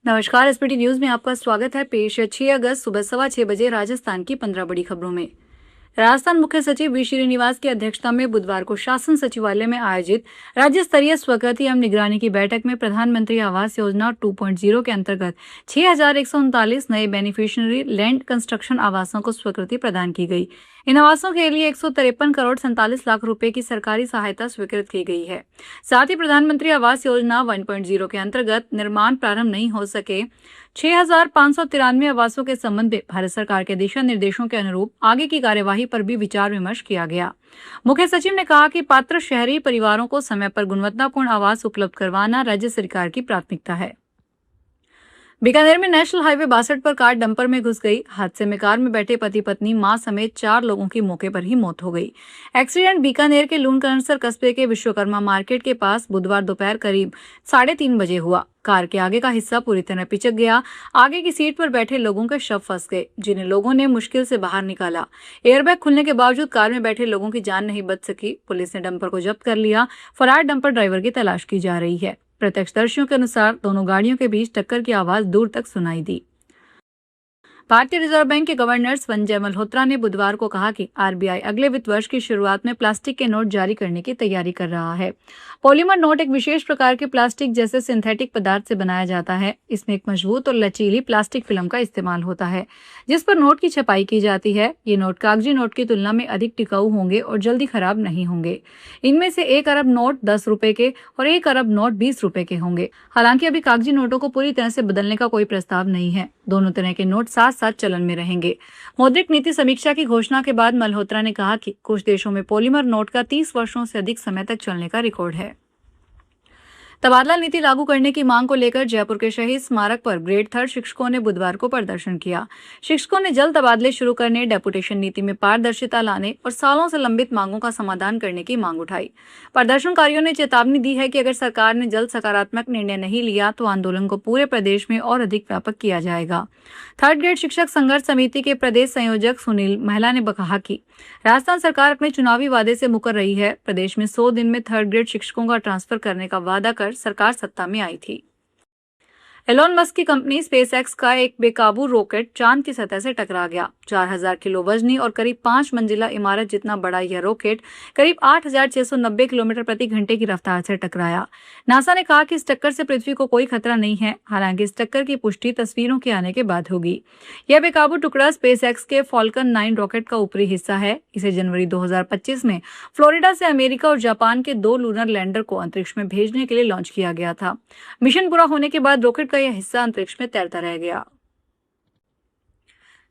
नमस्कार। SPT news में आपका स्वागत है। पेश है 6 अगस्त सुबह 6:15 बजे राजस्थान की 15 बड़ी खबरों में। राजस्थान मुख्य सचिव वी श्रीनिवास की अध्यक्षता में बुधवार को शासन सचिवालय में आयोजित राज्य स्तरीय स्वीकृति एवं निगरानी की बैठक में प्रधानमंत्री आवास योजना 2.0 के अंतर्गत 6,139 नए बेनिफिशियरी लैंड कंस्ट्रक्शन आवासों को स्वीकृति प्रदान की गई। इन आवासों के लिए 153 करोड़ 47 लाख रुपए की सरकारी सहायता स्वीकृत की गई है। साथ ही प्रधानमंत्री आवास योजना 1.0 के अंतर्गत निर्माण प्रारंभ नहीं हो सके 6,593 आवासों के संबंध में भारत सरकार के दिशा निर्देशों के अनुरूप आगे की कार्यवाही पर भी विचार विमर्श किया गया। मुख्य सचिव ने कहा कि पात्र शहरी परिवारों को समय पर गुणवत्तापूर्ण आवास उपलब्ध करवाना राज्य सरकार की प्राथमिकता है। बीकानेर में नेशनल हाईवे 62 पर कार डंपर में घुस गई। हादसे में कार में बैठे पति पत्नी मां समेत 4 लोगों की मौके पर ही मौत हो गई। एक्सीडेंट बीकानेर के लूणकरणसर कस्बे के विश्वकर्मा मार्केट के पास बुधवार दोपहर करीब 3:30 बजे हुआ। कार के आगे का हिस्सा पूरी तरह पिचक गया। आगे की सीट पर बैठे लोगों के शव फंस गए, जिन्हें लोगों ने मुश्किल से बाहर निकाला। एयरबैग खुलने के बावजूद कार में बैठे लोगों की जान नहीं बच सकी। पुलिस ने डंपर को जब्त कर लिया। फरार डंपर ड्राइवर की तलाश की जा रही है। प्रत्यक्षदर्शियों के अनुसार दोनों गाड़ियों के बीच टक्कर की आवाज दूर तक सुनाई दी। भारतीय रिजर्व बैंक के गवर्नर संजय मल्होत्रा ने बुधवार को कहा कि आरबीआई अगले वित्त वर्ष की शुरुआत में प्लास्टिक के नोट जारी करने की तैयारी कर रहा है। पॉलीमर नोट एक विशेष प्रकार के प्लास्टिक जैसे सिंथेटिक पदार्थ से बनाया जाता है। इसमें एक मजबूत और लचीली प्लास्टिक फिल्म का इस्तेमाल होता है, जिस पर नोट की छपाई की जाती है। ये नोट कागजी नोट की तुलना में अधिक टिकाऊ होंगे और जल्दी खराब नहीं होंगे। इनमें से 1 अरब नोट 10 रुपए के और 1 अरब नोट 20 रुपए के होंगे। हालांकि अभी कागजी नोटों को पूरी तरह से बदलने का कोई प्रस्ताव नहीं है। दोनों तरह के नोट साथ साथ चलन में रहेंगे। मौद्रिक नीति समीक्षा की घोषणा के बाद मल्होत्रा ने कहा कि कुछ देशों में पॉलीमर नोट का 30 वर्षों से अधिक समय तक चलने का रिकॉर्ड है। तबादला नीति लागू करने की मांग को लेकर जयपुर के शहीद स्मारक पर ग्रेड 3 शिक्षकों ने बुधवार को प्रदर्शन किया। शिक्षकों ने जल्द तबादले शुरू करने, डेपुटेशन नीति में पारदर्शिता लाने और सालों से लंबित मांगों का समाधान करने की मांग उठाई। प्रदर्शनकारियों ने चेतावनी दी है कि अगर सरकार ने जल्द सकारात्मक निर्णय नहीं लिया तो आंदोलन को पूरे प्रदेश में और अधिक व्यापक किया जाएगा। 3rd ग्रेड शिक्षक संघर्ष समिति के प्रदेश संयोजक सुनील महिला ने कहा कि राजस्थान सरकार अपने चुनावी वादे से मुकर रही है। प्रदेश में 100 दिन में 3rd ग्रेड शिक्षकों का ट्रांसफर करने का वादा कर सरकार सत्ता में आई थी। एलोन मस्क की कंपनी स्पेसएक्स का एक बेकाबू रॉकेट चांद की सतह से टकरा गया। 4,000 किलो वजनी और करीब 5 मंजिला इमारत जितना बड़ा यह रॉकेट करीब 8,690 किलोमीटर प्रति घंटे की रफ्तार से टकराया। नासा ने कहा कि इस टक्कर से पृथ्वी को कोई खतरा नहीं है। हालांकि इस टक्कर की पुष्टि तस्वीरों के आने के बाद होगी। यह बेकाबू टुकड़ा स्पेसएक्स के फॉल्कन 9 रॉकेट का ऊपरी हिस्सा है। इसे जनवरी 2025 में फ्लोरिडा से अमेरिका और जापान के 2 लूनर लैंडर को अंतरिक्ष में भेजने के लिए लॉन्च किया गया था। मिशन पूरा होने के बाद रॉकेट का यह हिस्सा अंतरिक्ष में तैरता रह गया।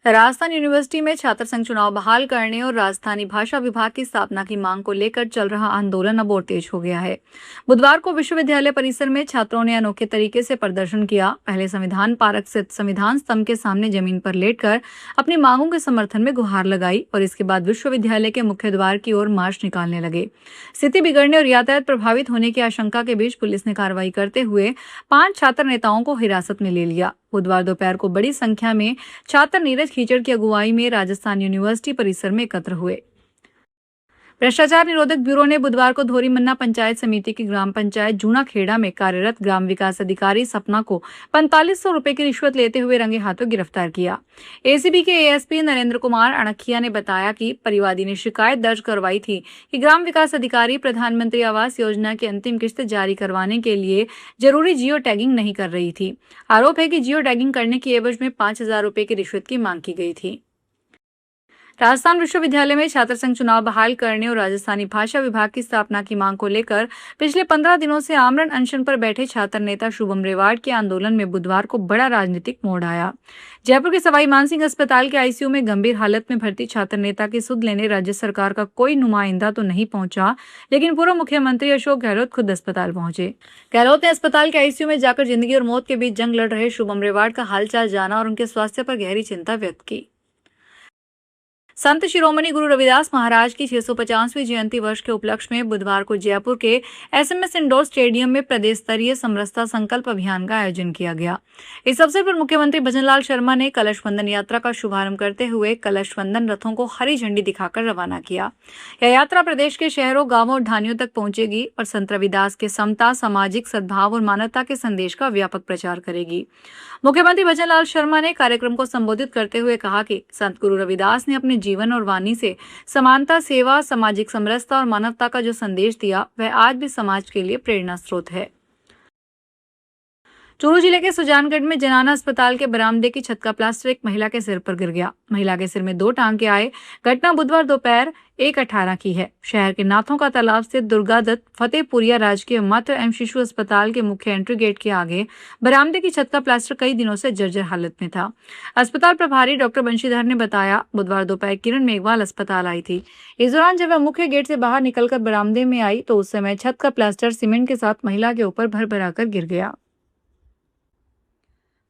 राजस्थान यूनिवर्सिटी में छात्र संघ चुनाव बहाल करने और राजस्थानी भाषा विभाग की स्थापना की मांग को लेकर चल रहा आंदोलन अब और तेज हो गया है। बुधवार को विश्वविद्यालय परिसर में छात्रों ने अनोखे तरीके से प्रदर्शन किया। पहले संविधान पार्क स्थित संविधान स्तंभ के सामने जमीन पर लेटकर अपनी मांगों के समर्थन में गुहार लगाई और इसके बाद विश्वविद्यालय के मुख्य द्वार की ओर मार्च निकालने लगे। स्थिति बिगड़ने और यातायात प्रभावित होने की आशंका के बीच पुलिस ने कार्रवाई करते हुए 5 छात्र नेताओं को हिरासत में ले लिया। बुधवार दोपहर को बड़ी संख्या में छात्र नीरज खीचड़ की अगुवाई में राजस्थान यूनिवर्सिटी परिसर में एकत्र हुए। भ्रष्टाचार निरोधक ब्यूरो ने बुधवार को धोरीमन्ना पंचायत समिति की ग्राम पंचायत जूना खेड़ा में कार्यरत ग्राम विकास अधिकारी सपना को 4500 रुपए की रिश्वत लेते हुए रंगे हाथों गिरफ्तार किया। एसीबी के एएसपी नरेंद्र कुमार अणखिया ने बताया कि परिवादी ने शिकायत दर्ज करवाई थी कि ग्राम विकास अधिकारी प्रधानमंत्री आवास योजना की अंतिम किस्त जारी करवाने के लिए जरूरी जियो टैगिंग नहीं कर रही थी। आरोप है कि जियो टैगिंग करने की एवज में 5,000 रुपए की रिश्वत की मांग की गई थी। राजस्थान विश्वविद्यालय में छात्र संघ चुनाव बहाल करने और राजस्थानी भाषा विभाग की स्थापना की मांग को लेकर पिछले 15 दिनों से आमरण अनशन पर बैठे छात्र नेता शुभम रेवाड़ के आंदोलन में बुधवार को बड़ा राजनीतिक मोड़ आया। जयपुर के सवाई मानसिंह अस्पताल के आईसीयू में गंभीर हालत में भर्ती छात्र नेता की सुध लेने राज्य सरकार का कोई नुमाइंदा तो नहीं पहुंचा, लेकिन पूर्व मुख्यमंत्री अशोक गहलोत खुद अस्पताल पहुंचे। गहलोत ने अस्पताल के आईसीयू में जाकर जिंदगी और मौत के बीच जंग लड़ रहे शुभम रेवाड़ का हालचाल जाना और उनके स्वास्थ्य पर गहरी चिंता व्यक्त की। संत शिरोमणि गुरु रविदास महाराज की 650वीं जयंती वर्ष के उपलक्ष्य में बुधवार को जयपुर के एसएमएस इंडोर स्टेडियम में प्रदेश स्तरीय समरसता संकल्प अभियान का आयोजन किया गया। इस अवसर पर मुख्यमंत्री भजनलाल शर्मा ने कलश वंदन यात्रा का शुभारंभ करते हुए कलश वंदन रथों को हरी झंडी दिखाकर रवाना किया। यह यात्रा प्रदेश के शहरों, गांवों और ढानियों तक पहुंचेगी और संत रविदास के समता, सामाजिक सद्भाव और मानवता के संदेश का व्यापक प्रचार करेगी। मुख्यमंत्री भजनलाल शर्मा ने कार्यक्रम को संबोधित करते हुए कहा कि संत गुरु रविदास ने अपने जीवन और वाणी से समानता, सेवा, सामाजिक समरसता और मानवता का जो संदेश दिया, वह आज भी समाज के लिए प्रेरणा स्रोत है। चूरू जिले के सुजानगढ़ में जनाना अस्पताल के बरामदे की छत का प्लास्टर एक महिला के सिर पर गिर गया। महिला के सिर में 2 टांके आए। घटना बुधवार दोपहर 1:18 की है। शहर के नाथों का तालाब स्थित दुर्गा दत्त फतेहपुरिया राजकीय मातृ एवं शिशु अस्पताल के मुख्य एंट्री गेट के आगे बरामदे की छत का प्लास्टर कई दिनों से जर्जर हालत में था। अस्पताल प्रभारी डॉक्टर बंशीधर ने बताया, बुधवार दोपहर किरण मेघवाल अस्पताल आई थी। इस दौरान जब वह मुख्य गेट से बाहर निकलकर बरामदे में आई तो उस समय छत का प्लास्टर सीमेंट के साथ महिला के ऊपर भर-भराकर गिर गया।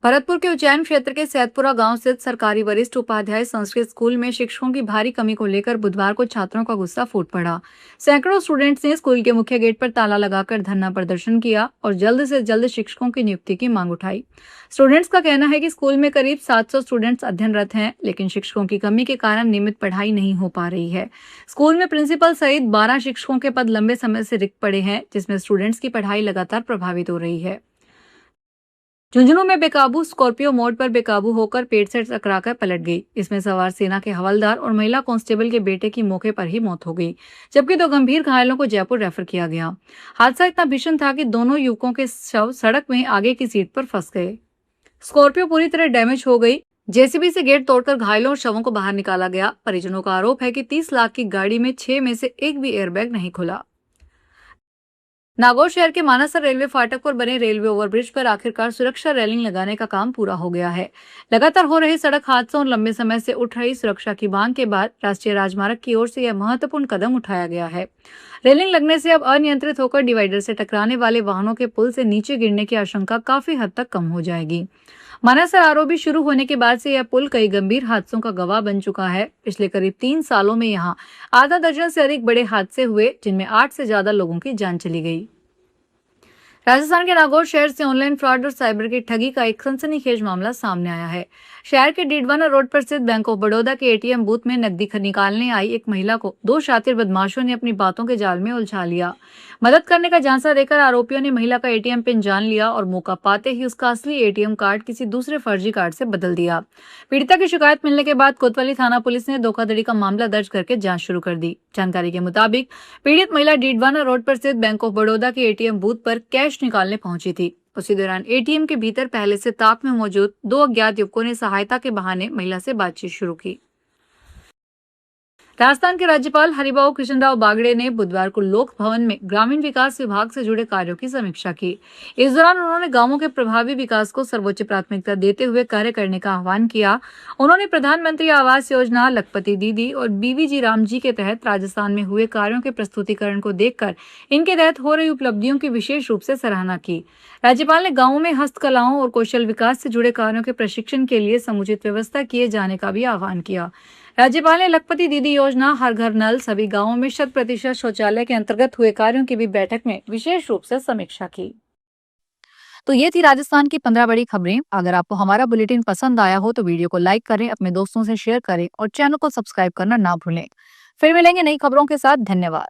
भरतपुर के उज्जैन क्षेत्र के सैदपुरा गांव स्थित सरकारी वरिष्ठ उपाध्याय संस्कृत स्कूल में शिक्षकों की भारी कमी को लेकर बुधवार को छात्रों का गुस्सा फूट पड़ा। सैकड़ों स्टूडेंट्स ने स्कूल के मुख्य गेट पर ताला लगाकर धरना प्रदर्शन किया और जल्द से जल्द शिक्षकों की नियुक्ति की मांग उठाई। स्टूडेंट्स का कहना है कि स्कूल में करीब 700 स्टूडेंट्स अध्ययनरत हैं, लेकिन शिक्षकों की कमी के कारण नियमित पढ़ाई नहीं हो पा रही है। स्कूल में प्रिंसिपल सहित 12 शिक्षकों के पद लंबे समय से रिक्त पड़े हैं, जिसमें स्टूडेंट्स की पढ़ाई लगातार प्रभावित हो रही है। झुंझुनू में बेकाबू स्कॉर्पियो मोड़ पर बेकाबू होकर पेड़ से टकराकर पलट गई। इसमें सवार सेना के हवलदार और महिला कांस्टेबल के बेटे की मौके पर ही मौत हो गई, जबकि 2 गंभीर घायलों को जयपुर रेफर किया गया। हादसा इतना भीषण था कि दोनों युवकों के शव सड़क में आगे की सीट पर फंस गए। स्कॉर्पियो पूरी तरह डैमेज हो गई। जेसीबी से गेट तोड़कर घायलों और शवों को बाहर निकाला गया। परिजनों का आरोप है कि 30 लाख की गाड़ी में 6 में से एक भी एयरबैग नहीं खुला। नागौर शहर के मानसर रेलवे फाटक पर बने रेलवे ओवरब्रिज पर आखिरकार सुरक्षा रेलिंग लगाने का काम पूरा हो गया है। लगातार हो रहे सड़क हादसों और लंबे समय से उठ रही सुरक्षा की मांग के बाद राष्ट्रीय राजमार्ग की ओर से यह महत्वपूर्ण कदम उठाया गया है। रेलिंग लगने से अब अनियंत्रित होकर डिवाइडर से टकराने वाले वाहनों के पुल से नीचे गिरने की आशंका काफी हद तक कम हो जाएगी। मानसर आरओबी शुरू होने के बाद से यह पुल कई गंभीर हादसों का गवाह बन चुका है। पिछले करीब 3 सालों में यहाँ आधा दर्जन से अधिक बड़े हादसे हुए, जिनमें 8 से ज्यादा लोगों की जान चली गई। राजस्थान के नागौर शहर से ऑनलाइन फ्रॉड और साइबर की ठगी का एक सनसनीखेज मामला सामने आया है। शहर के डीडवाना रोड पर स्थित बैंक ऑफ बड़ौदा के एटीएम बूथ में नकदी निकालने आई एक महिला को 2 शातिर बदमाशों ने अपनी बातों के जाल में उलझा लिया। मदद करने का झांसा देकर आरोपियों ने महिला का एटीएम पिन जान लिया और मौका पाते ही उसका असली एटीएम कार्ड किसी दूसरे फर्जी कार्ड से बदल दिया। पीड़िता की शिकायत मिलने के बाद कोतवाली थाना पुलिस ने धोखाधड़ी का मामला दर्ज करके जांच शुरू कर दी। जानकारी के मुताबिक पीड़ित महिला डीडवाना रोड पर स्थित बैंक ऑफ बड़ौदा के एटीएम बूथ पर कैश निकालने पहुंची थी। उसी दौरान एटीएम के भीतर पहले से ताक में मौजूद 2 अज्ञात युवकों ने सहायता के बहाने महिला से बातचीत शुरू की। राजस्थान के राज्यपाल हरिभाऊ कृष्णराव बागड़े ने बुधवार को लोक भवन में ग्रामीण विकास विभाग से जुड़े कार्यों की समीक्षा की। इस दौरान उन्होंने गांवों के प्रभावी विकास को सर्वोच्च प्राथमिकता देते हुए कार्य करने का आह्वान किया। उन्होंने प्रधानमंत्री आवास योजना, लखपति दीदी और बीवीजी राम जी के तहत राजस्थान में हुए कार्यों के प्रस्तुतिकरण को देखकर इनके तहत हो रही उपलब्धियों की विशेष रूप से सराहना की। राज्यपाल ने गाँवों में हस्तकलाओं और कौशल विकास से जुड़े कार्यों के प्रशिक्षण के लिए समुचित व्यवस्था किए जाने का भी आह्वान किया। राज्यपाल ने लखपति दीदी योजना, हर घर नल, सभी गांवों में 100% शौचालय के अंतर्गत हुए कार्यों की भी बैठक में विशेष रूप से समीक्षा की। तो ये थी राजस्थान की 15 बड़ी खबरें। अगर आपको हमारा बुलेटिन पसंद आया हो तो वीडियो को लाइक करें, अपने दोस्तों से शेयर करें और चैनल को सब्सक्राइब करना ना भूलें। फिर मिलेंगे नई खबरों के साथ। धन्यवाद।